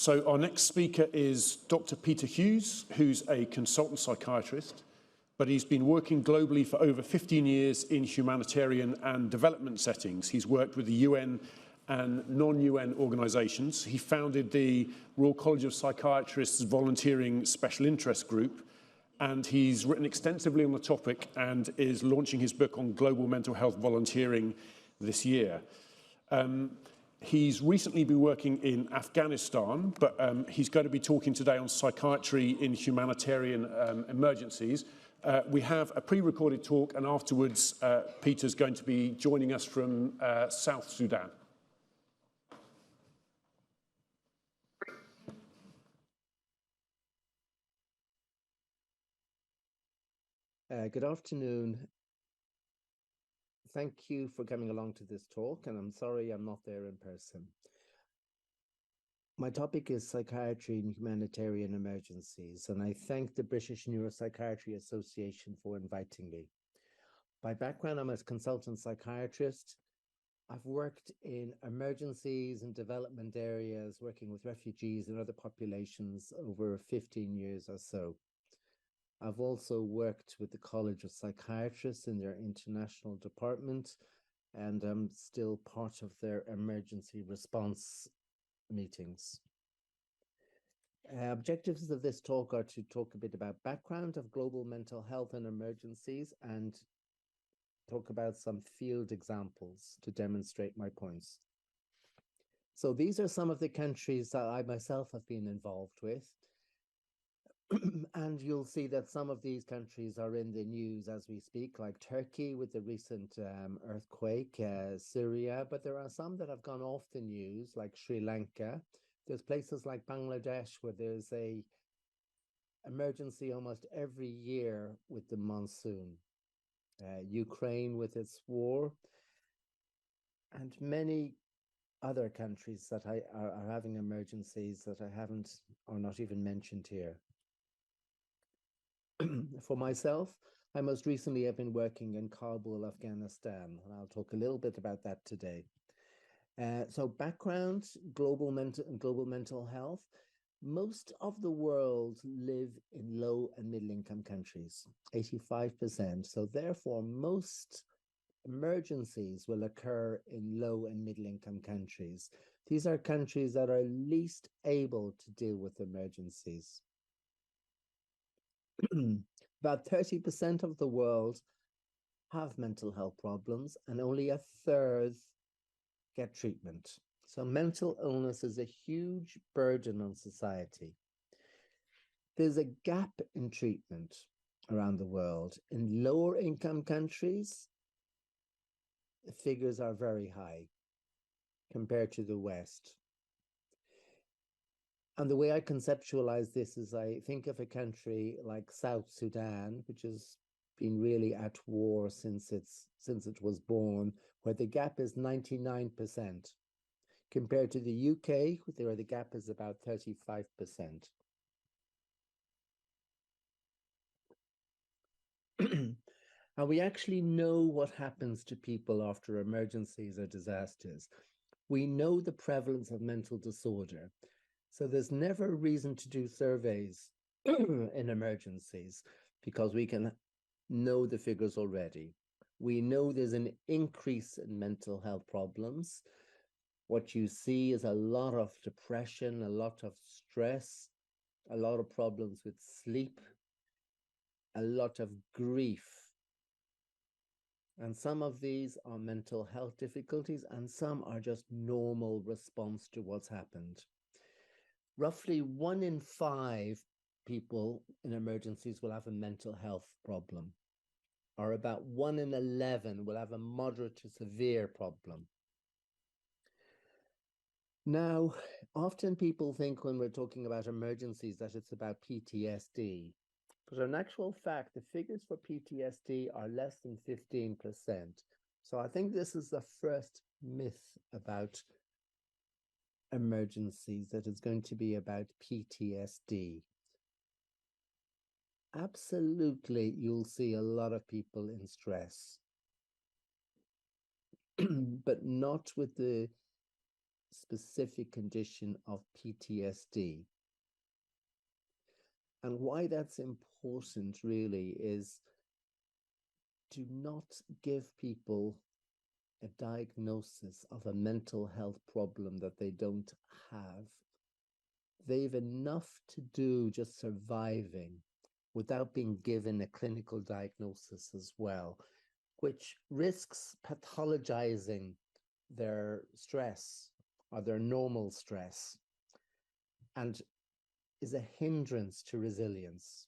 So our next speaker is Dr. Peter Hughes, who's a consultant psychiatrist, but he's been working globally for over 15 years in humanitarian and development settings. He's worked with the UN and non-UN organisations. He founded the Royal College of Psychiatrists Volunteering Special Interest Group, and he's written extensively on the topic and is launching his book on global mental health volunteering this year. He's recently been working in Afghanistan, but he's going to be talking today on psychiatry in humanitarian emergencies. We have a pre-recorded talk, and afterwards Peter's going to be joining us from South Sudan. Good afternoon. Thank you for coming along to this talk, and I'm sorry I'm not there in person. My topic is psychiatry and humanitarian emergencies, and I thank the British Neuropsychiatry Association for inviting me. By background, I'm a consultant psychiatrist. I've worked in emergencies and development areas, working with refugees and other populations over 15 years or so. I've also worked with the College of Psychiatrists in their international department, and I'm still part of their emergency response meetings. Objectives of this talk are to talk a bit about background of global mental health and emergencies, and talk about some field examples to demonstrate my points. So these are some of the countries that I myself have been involved with. And you'll see that some of these countries are in the news as we speak, like Turkey with the recent earthquake, Syria, but there are some that have gone off the news, like Sri Lanka. There's places like Bangladesh where there's a emergency almost every year with the monsoon. Ukraine with its war, and many other countries that are having emergencies that I haven't or not even mentioned here. For myself, I most recently have been working in Kabul, Afghanistan, and I'll talk a little bit about that today. So background, global mental health. Most of the world live in low and middle income countries, 85%. So therefore, most emergencies will occur in low and middle income countries. These are countries that are least able to deal with emergencies. About 30% of the world have mental health problems, and only a third get treatment. So mental illness is a huge burden on society. There's a gap in treatment around the world. In lower income countries, the figures are very high compared to the West. And the way I conceptualize this is I think of a country like South Sudan, which has been really at war since it was born, where the gap is 99%, compared to the UK, where the gap is about 35%. And we actually know what happens to people after emergencies or disasters. We know the prevalence of mental disorder. So there's never a reason to do surveys in emergencies, because we can know the figures already. We know there's an increase in mental health problems. What you see is a lot of depression, a lot of stress, a lot of problems with sleep, a lot of grief. And some of these are mental health difficulties, and some are just normal response to what's happened. Roughly 1 in 5 people in emergencies will have a mental health problem, or about 1 in 11 will have a moderate to severe problem. Now, often people think when we're talking about emergencies that it's about PTSD, but in actual fact, the figures for PTSD are less than 15%. So I think this is the first myth about emergencies, that is going to be about PTSD. Absolutely, you'll see a lot of people in stress, but not with the specific condition of PTSD. And why that's important really is do not give people a diagnosis of a mental health problem that they don't have. They've enough to do just surviving without being given a clinical diagnosis as well, which risks pathologizing their stress or their normal stress and is a hindrance to resilience.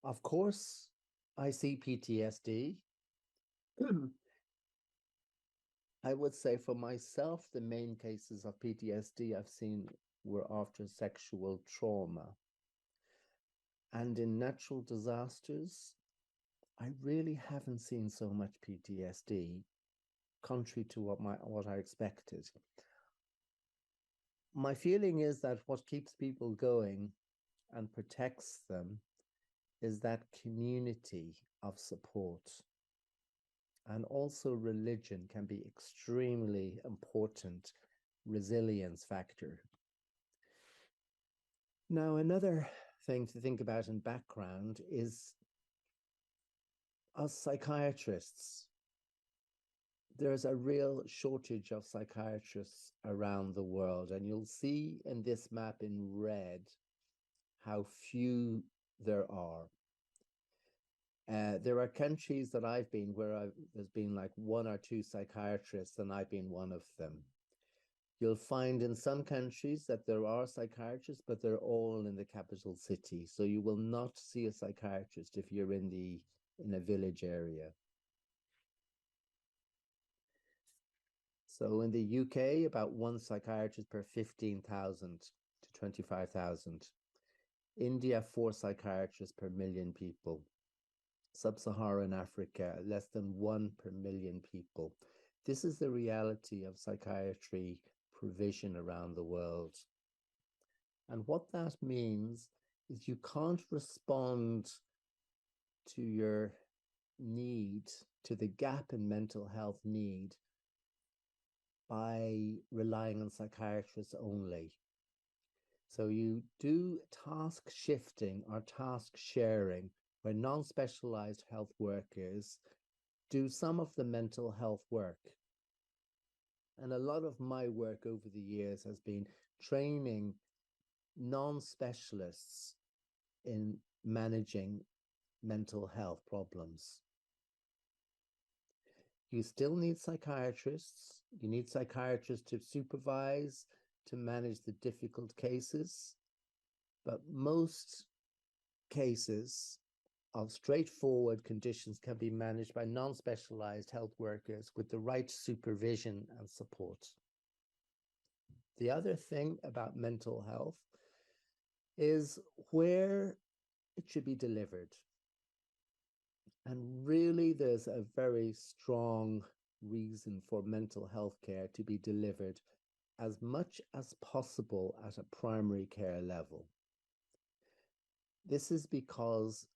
Of course, I see PTSD. I would say for myself, the main cases of PTSD I've seen were after sexual trauma. And in natural disasters, I really haven't seen so much PTSD, contrary to what I expected. My feeling is that what keeps people going and protects them is that community of support. And also religion can be extremely important resilience factor. Now, another thing to think about in background is us psychiatrists. There's a real shortage of psychiatrists around the world, and you'll see in this map in red how few there are. There are countries that I've been where there's been like one or two psychiatrists, and I've been one of them. You'll find in some countries that there are psychiatrists, but they're all in the capital city. So you will not see a psychiatrist if you're in a village area. So in the UK, about one psychiatrist per 15,000 to 25,000. India, 4 psychiatrists per million people. Sub-Saharan Africa, less than 1 per million people. This is the reality of psychiatry provision around the world. And what that means is you can't respond to your need, to the gap in mental health need, by relying on psychiatrists only. So you do task shifting or task sharing, where non-specialized health workers do some of the mental health work. And a lot of my work over the years has been training non-specialists in managing mental health problems. You still need psychiatrists. You need psychiatrists to supervise, to manage the difficult cases. But most cases of straightforward conditions can be managed by non-specialized health workers with the right supervision and support. The other thing about mental health is where it should be delivered. And really, there's a very strong reason for mental health care to be delivered as much as possible at a primary care level. This is because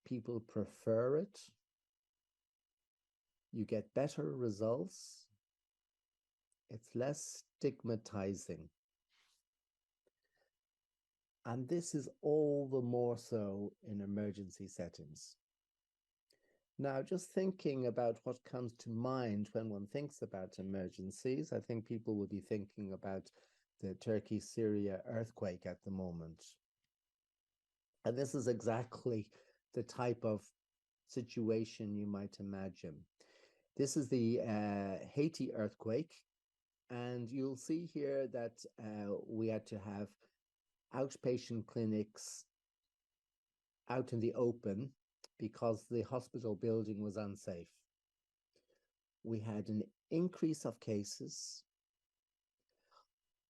people prefer it. You get better results. It's less stigmatizing. And this is all the more so in emergency settings. Now, just thinking about what comes to mind when one thinks about emergencies, I think people will be thinking about the Turkey-Syria earthquake at the moment. And this is exactly the type of situation you might imagine. This is the Haiti earthquake, and you'll see here that we had to have outpatient clinics out in the open because the hospital building was unsafe. We had an increase of cases.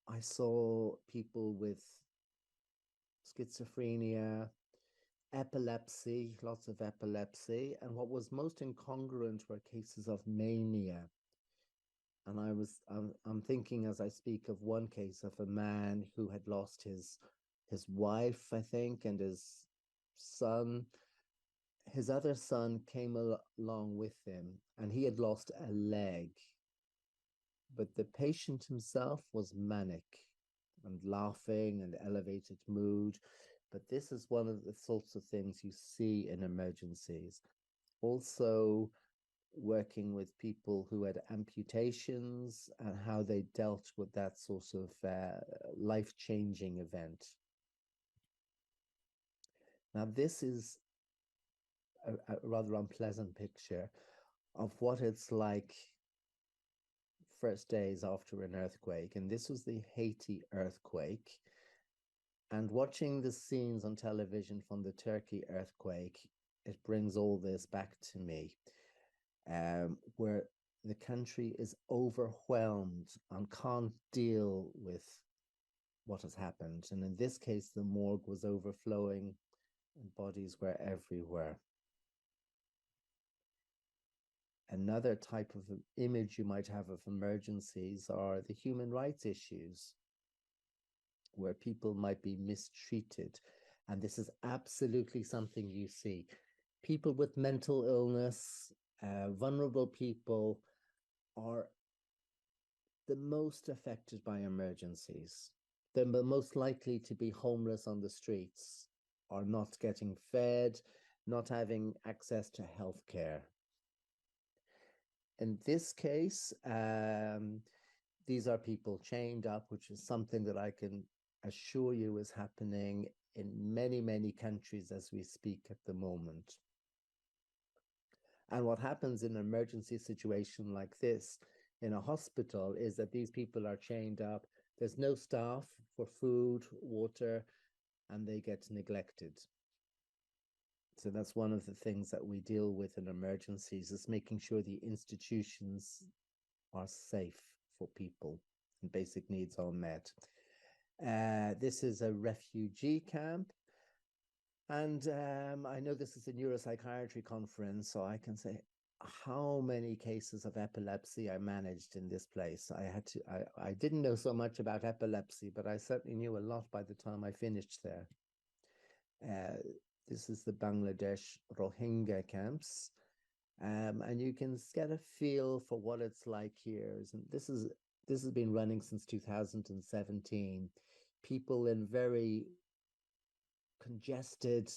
I saw people with schizophrenia, epilepsy, lots of epilepsy, and what was most incongruent were cases of mania. And I'm thinking as I speak of one case of a man who had lost his wife, I think, and his son. His other son came along with him, and he had lost a leg. but the patient himself was manic and laughing and elevated mood. But this is one of the sorts of things you see in emergencies. Also, working with people who had amputations and how they dealt with that sort of life-changing event. Now, this is a rather unpleasant picture of what it's like first days after an earthquake. And this was the Haiti earthquake. And watching the scenes on television from the Turkey earthquake, it brings all this back to me, where the country is overwhelmed and can't deal with what has happened. And in this case, the morgue was overflowing and bodies were everywhere. Another type of image you might have of emergencies are the human rights issues, where people might be mistreated. And this is absolutely something you see. People with mental illness, vulnerable people are the most affected by emergencies. They're the most likely to be homeless on the streets, or not getting fed, not having access to healthcare. In this case, these are people chained up, which is something that I can assure you is happening in many, many countries as we speak at the moment. And what happens in an emergency situation like this in a hospital is that these people are chained up. There's no staff for food, water, and they get neglected. So that's one of the things that we deal with in emergencies, is making sure the institutions are safe for people and basic needs are met. This is a refugee camp. And I know this is a neuropsychiatry conference, so I can say how many cases of epilepsy I managed in this place. I didn't know so much about epilepsy, but I certainly knew a lot by the time I finished there. This is the Bangladesh Rohingya camps. And you can get a feel for what it's like here. This has been running since 2017. People in very congested,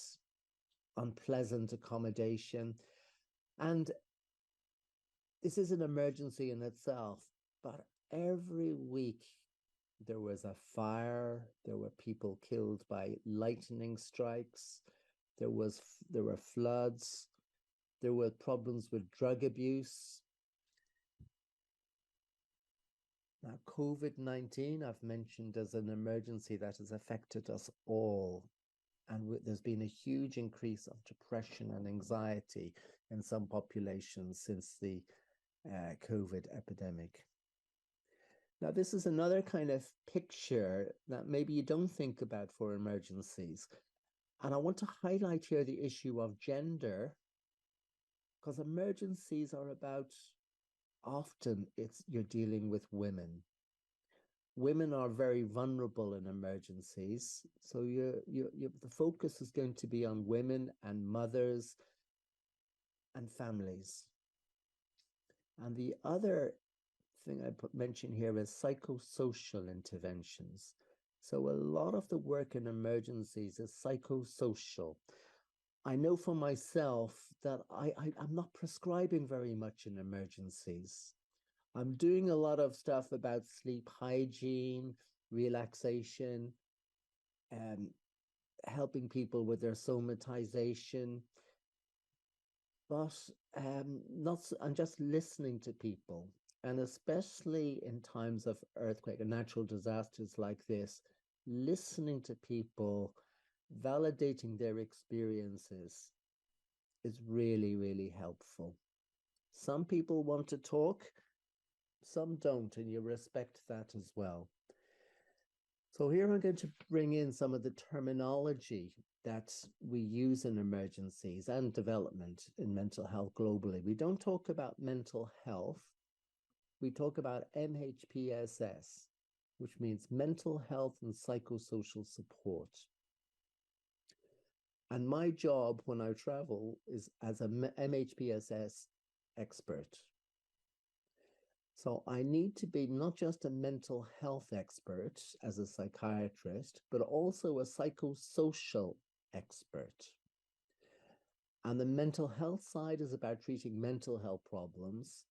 unpleasant accommodation. And this is an emergency in itself, but every week there was a fire, there were people killed by lightning strikes, there were floods, there were problems with drug abuse. Now, COVID-19, I've mentioned as an emergency that has affected us all. And there's been a huge increase of depression and anxiety in some populations since the COVID epidemic. Now, this is another kind of picture that maybe you don't think about for emergencies. And I want to highlight here the issue of gender, because emergencies are about, often you're dealing with women. Women are very vulnerable in emergencies. So the focus is going to be on women and mothers and families. And the other thing I mention here is psychosocial interventions. So a lot of the work in emergencies is psychosocial. I know for myself that I'm not prescribing very much in emergencies. I'm doing a lot of stuff about sleep hygiene, relaxation, helping people with their somatization, but I'm just listening to people. And especially in times of earthquake and natural disasters like this, listening to people, validating their experiences is really, really helpful. Some people want to talk, some don't, and you respect that as well. So here I'm going to bring in some of the terminology that we use in emergencies and development in mental health globally. We don't talk about mental health. We talk about MHPSS, which means mental health and psychosocial support. And my job when I travel is as a MHPSS expert. So I need to be not just a mental health expert as a psychiatrist, but also a psychosocial expert. And the mental health side is about treating mental health problems,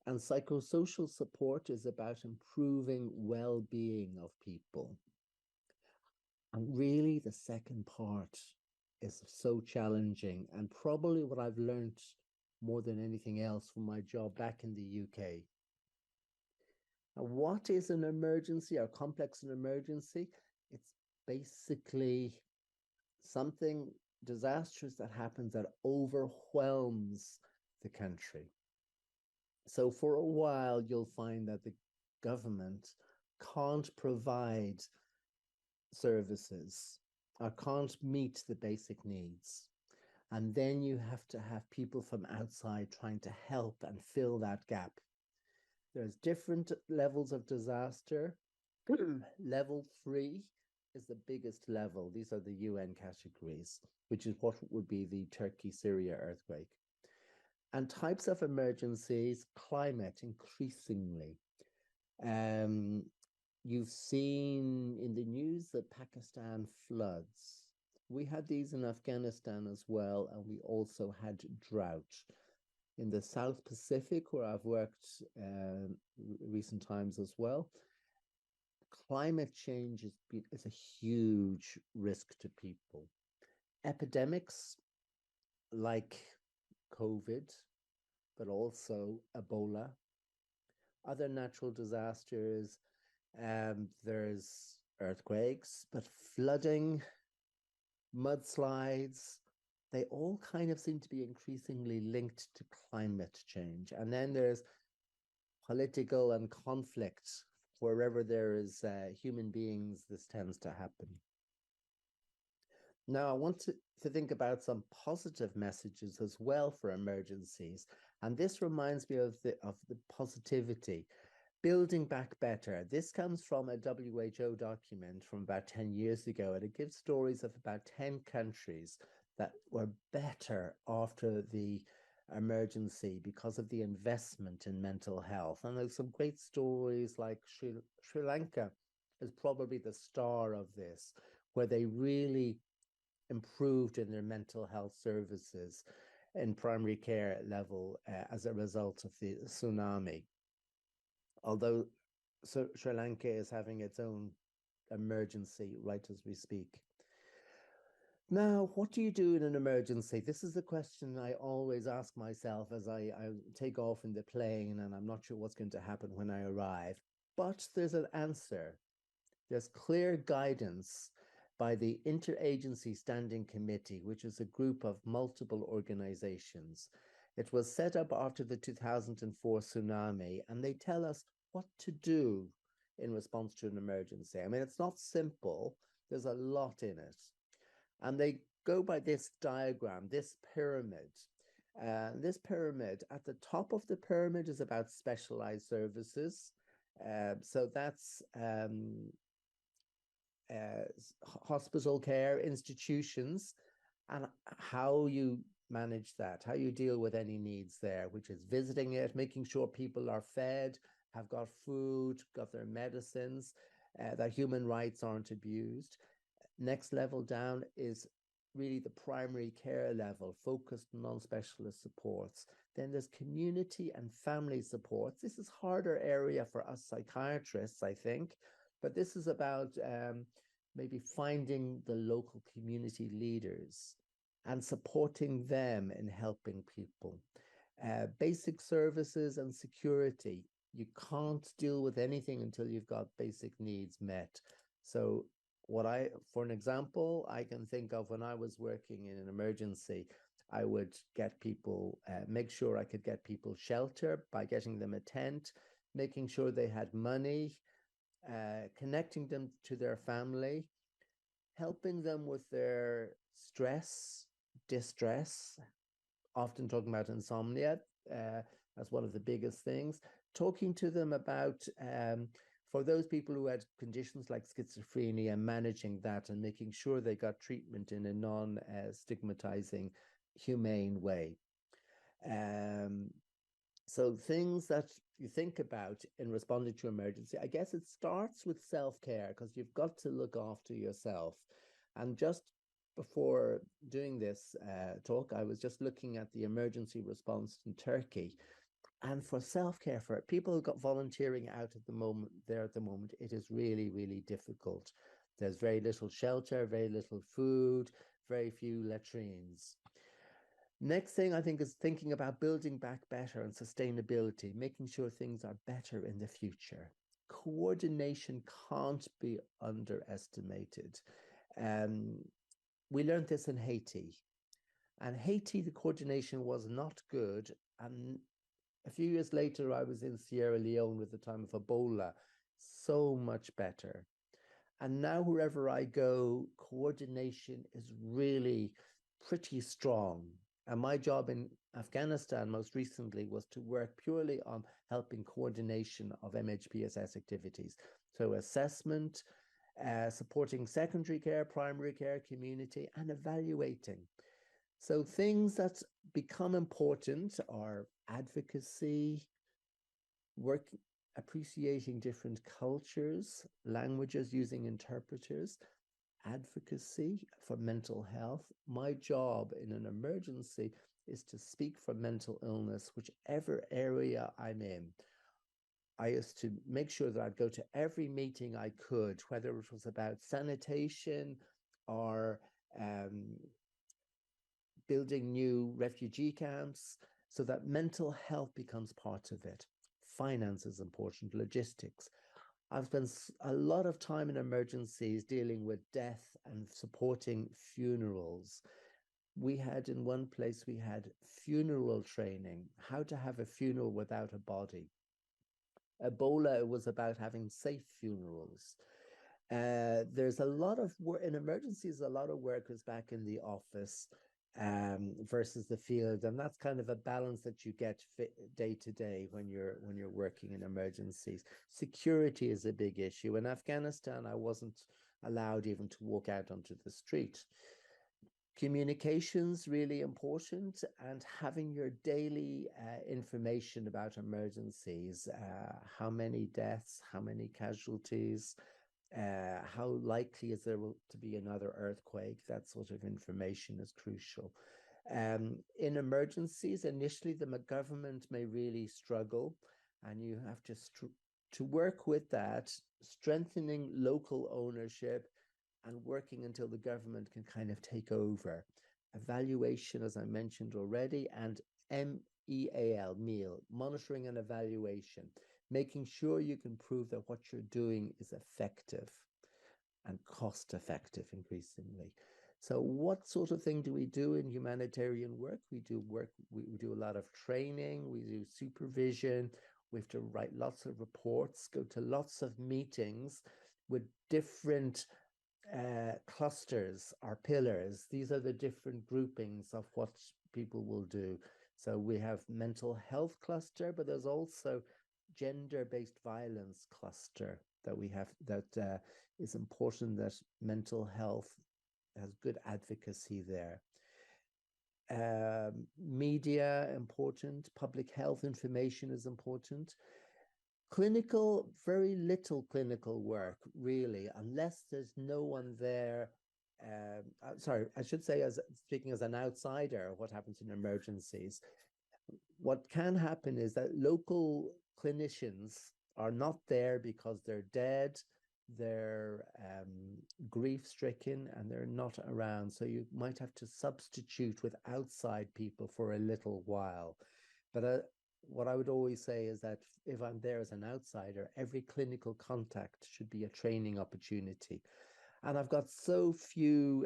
and psychosocial support is about improving well-being of people. And really, the second part is so challenging, and probably what I've learned more than anything else from my job back in the UK. Now, what is an emergency or complex an emergency? It's basically something disastrous that happens that overwhelms the country. So for a while, you'll find that the government can't provide services or can't meet the basic needs. And then you have to have people from outside trying to help and fill that gap. There's different levels of disaster. Level 3 is the biggest level. These are the UN categories, which is what would be the Turkey-Syria earthquake. And types of emergencies, climate increasingly. You've seen in the news the Pakistan floods. We had these in Afghanistan as well, and we also had drought. In the South Pacific, where I've worked recent times as well, climate change is a huge risk to people. Epidemics like COVID, but also Ebola, other natural disasters, there's earthquakes, but flooding, mudslides, they all kind of seem to be increasingly linked to climate change. And then there's political and conflict. Wherever there is human beings, this tends to happen. Now, I want to think about some positive messages as well for emergencies. And this reminds me of the positivity. Building back better. This comes from a WHO document from about 10 years ago, and it gives stories of about 10 countries that were better after the emergency because of the investment in mental health. And there's some great stories like Sri Lanka is probably the star of this, where they really improved in their mental health services in primary care level as a result of the tsunami. Although Sri Lanka is having its own emergency right as we speak. Now, what do you do in an emergency? This is a question I always ask myself as I take off in the plane and I'm not sure what's going to happen when I arrive. But there's an answer. There's clear guidance by the Interagency Standing Committee, which is a group of multiple organizations. It was set up after the 2004 tsunami, and they tell us what to do in response to an emergency. I mean, it's not simple. There's a lot in it. And they go by this diagram, this pyramid. This pyramid, at the top of the pyramid is about specialized services. So that's hospital care, institutions, and how you manage that, how you deal with any needs there, which is visiting it, making sure people are fed, have got food, got their medicines, that human rights aren't abused. Next level down is really the primary care level, focused non-specialist supports. Then there's community and family supports. This is harder area for us psychiatrists, I think, but this is about maybe finding the local community leaders and supporting them in helping people. Basic services and security. You can't deal with anything until you've got basic needs met. So for an example, I can think of when I was working in an emergency, I would get people, make sure I could get people shelter by getting them a tent, making sure they had money, connecting them to their family, helping them with their stress, distress, often talking about insomnia as one of the biggest things, talking to them about, for those people who had conditions like schizophrenia, managing that and making sure they got treatment in a non-stigmatizing, humane way. So things that you think about in responding to emergency, I guess it starts with self-care, because you've got to look after yourself. And just before doing this talk, I was just looking at the emergency response in Turkey. And for self-care, for people who got volunteering out at the moment, it is really, really difficult. There's very little shelter, very little food, very few latrines. Next thing I think is thinking about building back better and sustainability, making sure things are better in the future. Coordination can't be underestimated. Um, we learned this in Haiti. And Haiti, the coordination was not good. And a few years later, I was in Sierra Leone at the time of Ebola. So much better. And now, wherever I go, coordination is really pretty strong. And my job in Afghanistan most recently was to work purely on helping coordination of MHPSS activities. So assessment, supporting secondary care, primary care, community, and evaluating. So things that become important are advocacy, work, appreciating different cultures, languages, using interpreters, advocacy for mental health. My job in an emergency is to speak for mental illness, whichever area I'm in. I used to make sure that I'd go to every meeting I could, whether it was about sanitation or building new refugee camps, so that mental health becomes part of it. Finance is important, logistics. I've spent a lot of time in emergencies dealing with death and supporting funerals. We had in one place, we had funeral training, how to have a funeral without a body. Ebola was about having safe funerals. There's a lot of work in emergencies, a lot of workers back in the office versus the field, and that's kind of a balance that you get day to day when you're working in emergencies. Security is a big issue. In Afghanistan, I wasn't allowed even to walk out onto the street. Communications really important, and having your daily information about emergencies, how many deaths, how many casualties, how likely is there to be another earthquake? That sort of information is crucial. In emergencies, initially the government may really struggle, and you have to work with that, strengthening local ownership and working until the government can kind of take over. Evaluation, as I mentioned already, and MEAL, monitoring and evaluation, making sure you can prove that what you're doing is effective and cost effective increasingly. So what sort of thing do we do in humanitarian work? We do a lot of training, we do supervision, we have to write lots of reports, go to lots of meetings with different clusters or pillars. These are the different groupings of what people will do. So we have mental health cluster, but there's also gender-based violence cluster that we have, that is important, that mental health has good advocacy there. Media important, public health information is important. Clinical, very little clinical work, really, unless there's no one there. Sorry, I should say, as speaking as an outsider, what happens in emergencies. What can happen is that local clinicians are not there because they're dead, they're grief-stricken, and they're not around. So you might have to substitute with outside people for a little while. But what I would always say is that if I'm there as an outsider, every clinical contact should be a training opportunity. And I've got so few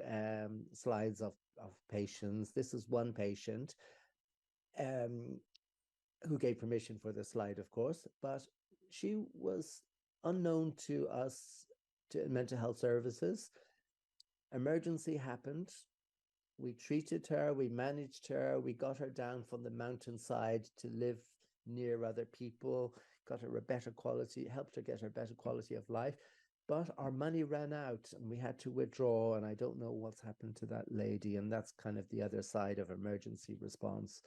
slides of patients. This is one patient who gave permission for the slide, of course, but she was unknown to us, to mental health services. Emergency happened. We treated her, we managed her, we got her down from the mountainside to live near other people, got her a better quality, helped her get her better quality of life. But our money ran out and we had to withdraw, and I don't know what's happened to that lady. And that's kind of the other side of emergency response.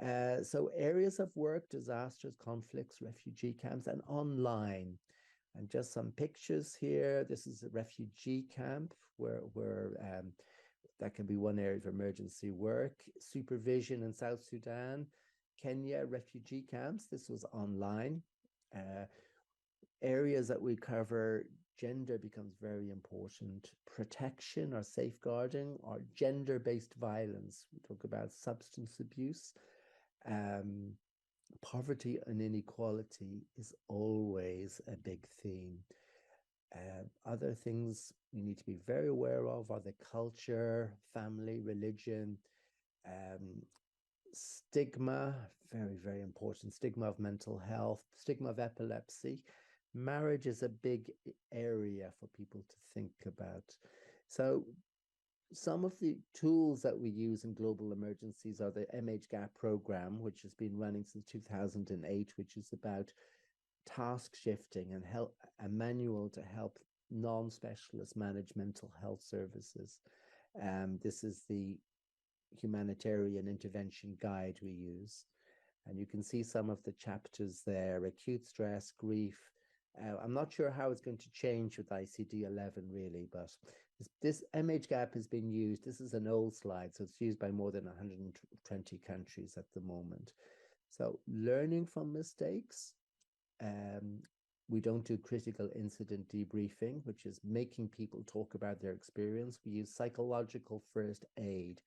So areas of work, disasters, conflicts, refugee camps, and online. And just some pictures here. This is a refugee camp where that can be one area of emergency work. Supervision in South Sudan, Kenya, refugee camps. This was online. Areas that we cover, gender becomes very important. Protection or safeguarding or gender-based violence. We talk about substance abuse. Poverty and inequality is always a big theme. Other things you need to be very aware of are the culture, family, religion, stigma, very, very important, stigma of mental health, stigma of epilepsy. Marriage is a big area for people to think about. So some of the tools that we use in global emergencies are the MHGAP program, which has been running since 2008, which is about task shifting and help, a manual to help non-specialists manage mental health services. This is the humanitarian intervention guide we use. And you can see some of the chapters there: acute stress, grief. I'm not sure how it's going to change with ICD-11 really, but this MHGAP has been used. This is an old slide, so it's used by more than 120 countries at the moment. So learning from mistakes. We don't do critical incident debriefing, which is making people talk about their experience. We use psychological first aid,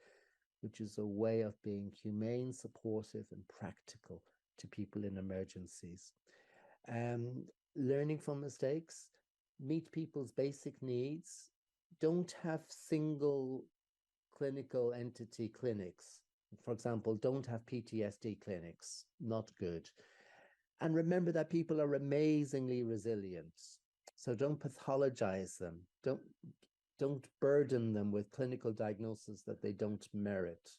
which is a way of being humane, supportive, and practical to people in emergencies. Learning from mistakes, meet people's basic needs. Don't have single clinical entity clinics. For example, don't have PTSD clinics, not good. And remember that people are amazingly resilient. So don't pathologize them. Don't burden them with clinical diagnoses that they don't merit.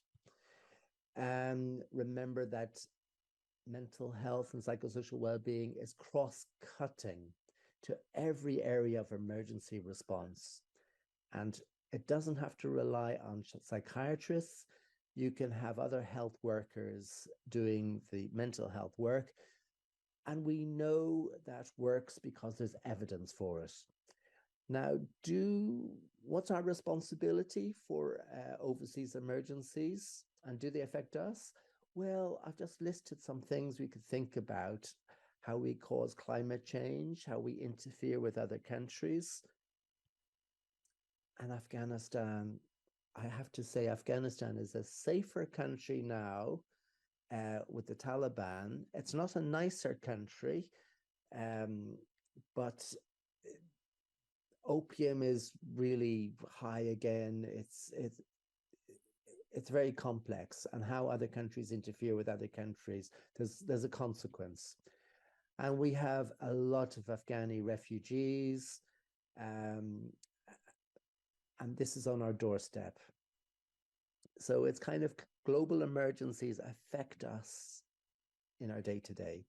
And remember that mental health and psychosocial well-being is cross-cutting to every area of emergency response. And it doesn't have to rely on psychiatrists. You can have other health workers doing the mental health work. And we know that works because there's evidence for it. Now, what's our responsibility for overseas emergencies, and do they affect us? Well, I've just listed some things we could think about: how we cause climate change, how we interfere with other countries. And Afghanistan, I have to say, Afghanistan is a safer country now with the Taliban. It's not a nicer country, but opium is really high again. It's very complex, and how other countries interfere with other countries, there's a consequence. And we have a lot of Afghani refugees, and this is on our doorstep. So it's kind of global emergencies affect us in our day-to-day.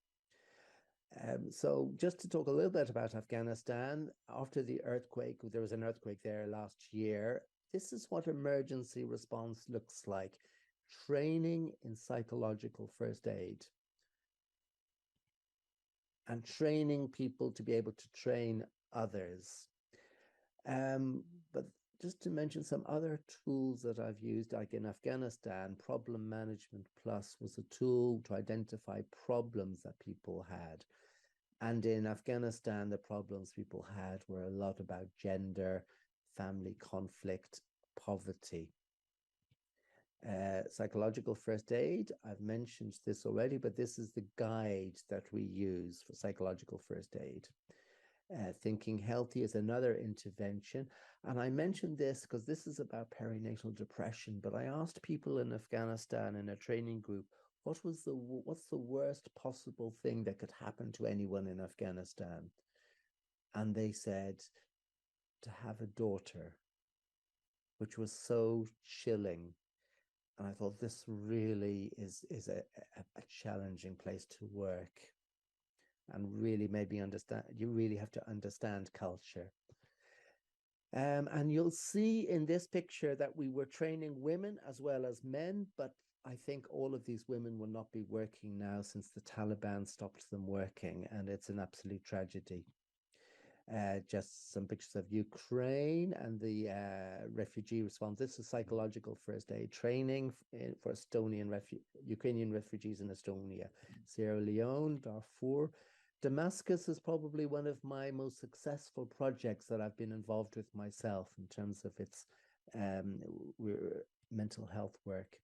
So just to talk a little bit about Afghanistan, after the earthquake, there was an earthquake there last year. This is what emergency response looks like: training in psychological first aid and training people to be able to train others. But just to mention some other tools that I've used, like in Afghanistan, Problem Management Plus was a tool to identify problems that people had. And in Afghanistan, the problems people had were a lot about gender, family conflict, poverty. Psychological first aid, I've mentioned this already, but this is the guide that we use for psychological first aid. Thinking Healthy is another intervention. And I mentioned this because this is about perinatal depression, but I asked people in Afghanistan in a training group, what's the worst possible thing that could happen to anyone in Afghanistan? And they said, to have a daughter, which was so chilling. And I thought, this really is a challenging place to work, and really made me understand, you really have to understand culture. And you'll see in this picture that we were training women as well as men, but I think all of these women will not be working now since the Taliban stopped them working, and it's an absolute tragedy. Just some pictures of Ukraine and the refugee response. This is psychological first aid training for Ukrainian refugees in Estonia, Sierra Leone, Darfur. Damascus is probably one of my most successful projects that I've been involved with myself in terms of its mental health work.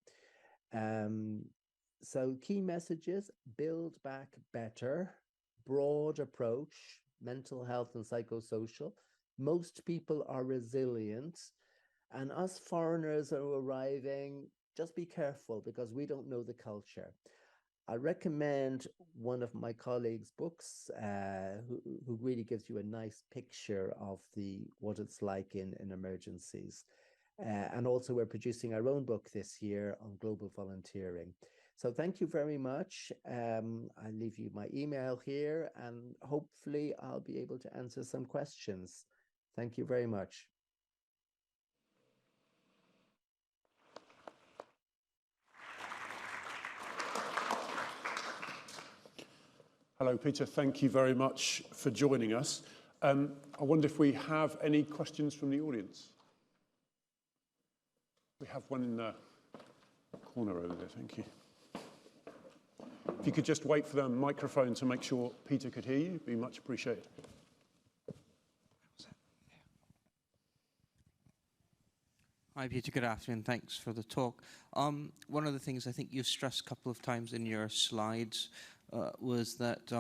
So key messages: build back better, broad approach, mental health and psychosocial. Most people are resilient, and us foreigners are arriving, just be careful because we don't know the culture. I recommend one of my colleagues' books, who really gives you a nice picture of what it's like in emergencies. And also we're producing our own book this year on global volunteering. So thank you very much. I'll leave you my email here, and hopefully I'll be able to answer some questions. Thank you very much. Hello, Peter. Thank you very much for joining us. I wonder if we have any questions from the audience. We have one in the corner over there. Thank you. If you could just wait for the microphone to make sure Peter could hear you, it'd be much appreciated. Hi, Peter. Good afternoon. Thanks for the talk. One of the things I think you stressed a couple of times in your slides was that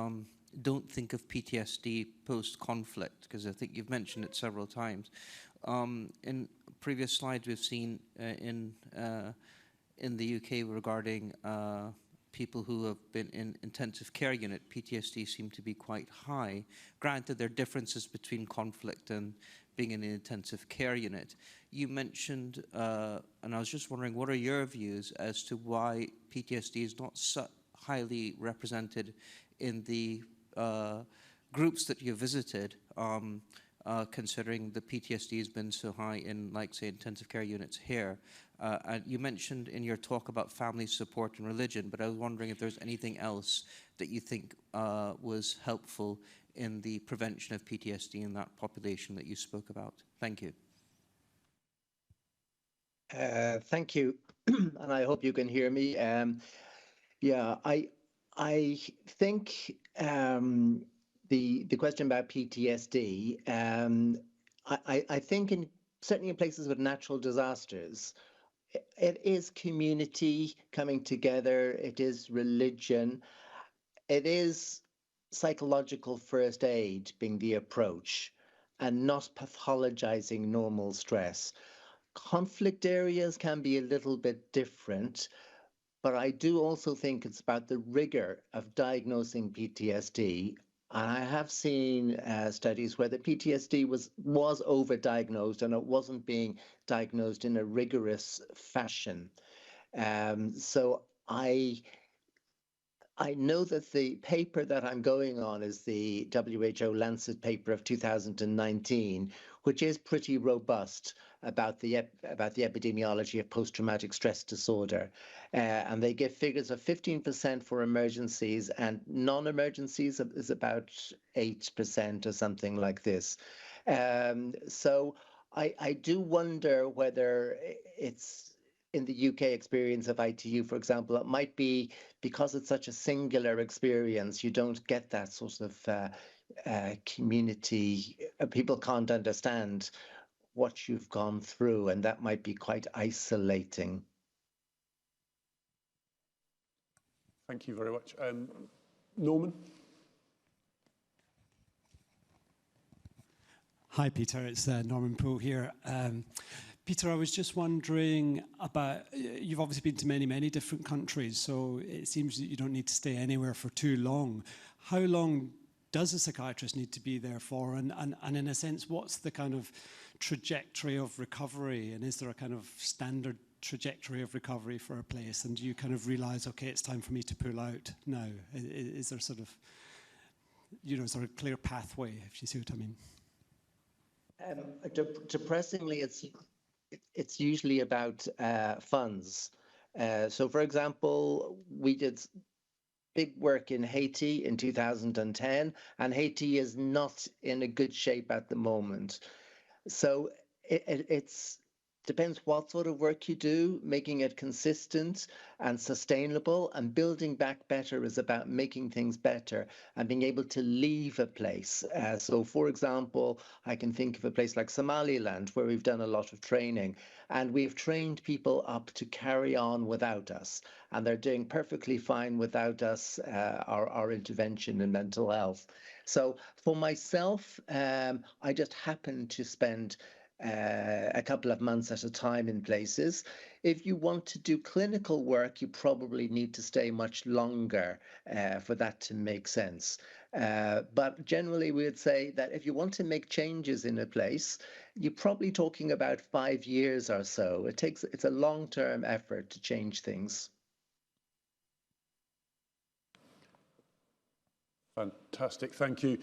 don't think of PTSD post-conflict, because I think you've mentioned it several times. In previous slides we've seen in the UK regarding people who have been in intensive care unit, PTSD seem to be quite high. Granted, there are differences between conflict and being in an intensive care unit. You mentioned, and I was just wondering, what are your views as to why PTSD is not so highly represented in the groups that you visited, considering the PTSD has been so high in, like, say, intensive care units here? And you mentioned in your talk about family support and religion, but I was wondering if there's anything else that you think was helpful in the prevention of PTSD in that population that you spoke about. Thank you. Thank you, and I hope you can hear me. Yeah, I think the question about PTSD, I think certainly in places with natural disasters, it is community coming together, it is religion, it is psychological first aid being the approach, and not pathologizing normal stress. Conflict areas can be a little bit different, but I do also think it's about the rigor of diagnosing PTSD. And I have seen studies where the PTSD was overdiagnosed and it wasn't being diagnosed in a rigorous fashion. So I know that the paper that I'm going on is the WHO Lancet paper of 2019, which is pretty robust about the epidemiology of post-traumatic stress disorder. And they give figures of 15% for emergencies, and non-emergencies is about 8% or something like this. So I do wonder whether it's, in the UK experience of ITU, for example, it might be because it's such a singular experience, you don't get that sort of community. People can't understand what you've gone through, and that might be quite isolating. Thank you very much. Norman? Hi, Peter. It's Norman Poole here. Peter, I was just wondering about, you've obviously been to many, many different countries, so it seems that you don't need to stay anywhere for too long. How long does a psychiatrist need to be there for? And in a sense, what's the kind of trajectory of recovery? And is there a kind of standard trajectory of recovery for a place? And do you kind of realize, okay, it's time for me to pull out now? Is there sort of, sort of clear pathway, if you see what I mean? Depressingly, it's usually about funds. So, for example, we did big work in Haiti in 2010, and Haiti is not in a good shape at the moment. So it's depends what sort of work you do. Making it consistent and sustainable, and building back better is about making things better and being able to leave a place. So, for example, I can think of a place like Somaliland where we've done a lot of training, and we've trained people up to carry on without us, and they're doing perfectly fine without us, our intervention in mental health. So for myself, I just happen to spend a couple of months at a time in places. If you want to do clinical work, you probably need to stay much longer for that to make sense. But generally, we would say that if you want to make changes in a place, you're probably talking about 5 years or so. It's a long-term effort to change things. Fantastic, thank you.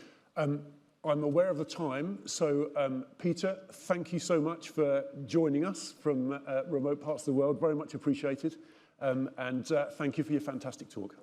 I'm aware of the time, so Peter, thank you so much for joining us from remote parts of the world. Very much appreciated. And thank you for your fantastic talk.